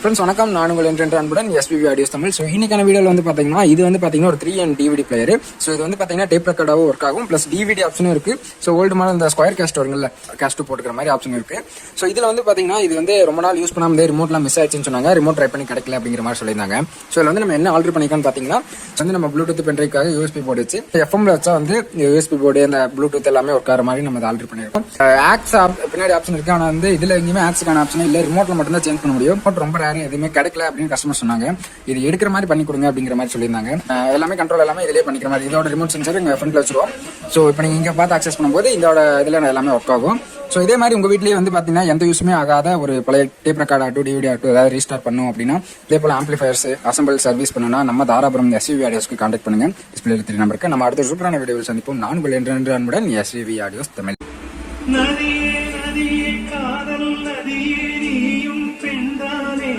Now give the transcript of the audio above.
Friends வணக்கம், நான் உங்கள் என்ட்ரென்ட் அன்புடன் எஸ்பிவி ஆடியோஸ் தமிழ். ஸோ இன்னைக்கான வீடியோவில் வந்து பார்த்தீங்கன்னா இது வந்து பார்த்தீங்கன்னா ஒரு 3 டிவிடி பிளேயர். ஸோ இது வந்து பார்த்தீங்கன்னா டேப் ரெக்கார்டாகவும் ஒர்க் ஆகும், ப்ளஸ் டிவிடி ஆப்ஷனும் இருக்கு. ஸோ ஓல்டு மாடல் இந்த ஸ்கொயர் கேஸ்ட் வருங்கல்ல, கேஸ்ட் போட்டுக்கிற மாதிரி ஆப்ஷன் இருக்கு. ஸோ இதில் வந்து பார்த்தீங்கன்னா இது வந்து ரொம்ப நாள் யூஸ் பண்ணாமல் ரிமோட்லாம் மிஸ் ஆயிடுச்சுன்னு சொன்னாங்க. ரிமோட் ட்ரை பண்ணி கிடைக்கல அப்படிங்கிற மாதிரி சொல்லியிருந்தாங்க. ஸோ இதில் வந்து நம்ம என்ன ஆல்டர் பண்ணிக்கலாம்னு பார்த்தீங்கன்னா வந்து நம்ம ப்ளூடூத் பென்ட்ரைக்காக யூஎஸ்பி போர்டு வச்சு எஃப்எம்ல வச்சா வந்து யூஎஸ்பி போர்டு அந்த ப்ளூடூத் எல்லாமே ஒர்க் ஆகிற மாதிரி நம்ம அதை ஆல்டர் பண்ணிருக்கோம். ஆக்ஸ் பின்னாடி ஆப்ஷன் இருக்கு, ஆனால் வந்து இதில் எங்கேயுமே ஆக்ஸுக்கான ஆப்ஷன் இல்லை. ரிமோட்ல மட்டும் தான் சேஞ்ச் பண்ண முடியும். ரிமோட் ரொம்ப ரேர், எதுவுமே கிடைக்கல அப்படின்னு கஸ்டமர் சொன்னாங்க. இது எடுக்கிற மாதிரி பண்ணி கொடுங்க அப்படிங்கிற மாதிரி சொல்லியிருந்தாங்க. எல்லாமே கண்ட்ரோல் எல்லாமே இதிலே பண்ணிக்கிற மாதிரி. இதோட ரிமோட் சென்சர் இங்கே ஃப்ரண்ட்ல வச்சிருவோம். ஸோ இப்போ நீங்கள் இங்கே பார்த்து ஆக்சஸ் பண்ணும்போது இதோட இதில் எல்லாமே ஒர்க் ஆகும். ஸோ இதே மாதிரி உங்கள் வீட்லேயே வந்து பார்த்தீங்கன்னா எந்த யூஸுமே ஆகாத ஒரு பழைய டேப் ரெக்கார்ட் ஆகட்டும், டிவிடி ஆகட்டும், ஏதாவது ரீஸ்டார்ட் பண்ணும் அப்படின்னா இதே போல ஆம்பிளிஃபயர்ஸ் அசம்பிள் சர்வீஸ் பண்ணணும்னா நம்ம தாராபுரம் எஸ்விவி ஆடியோஸ்க்கு கான்டாக்ட் பண்ணுங்க. டிஸ்பிளே 3 நம்பருக்கு நம்ம அடுத்த சூப்பரான வீடியோவில் சந்திப்போம். நான் உங்கள் என்ட்ரென்ட் அன்புடன் எஸ்விவி ஆடியோஸ் தமிழ்.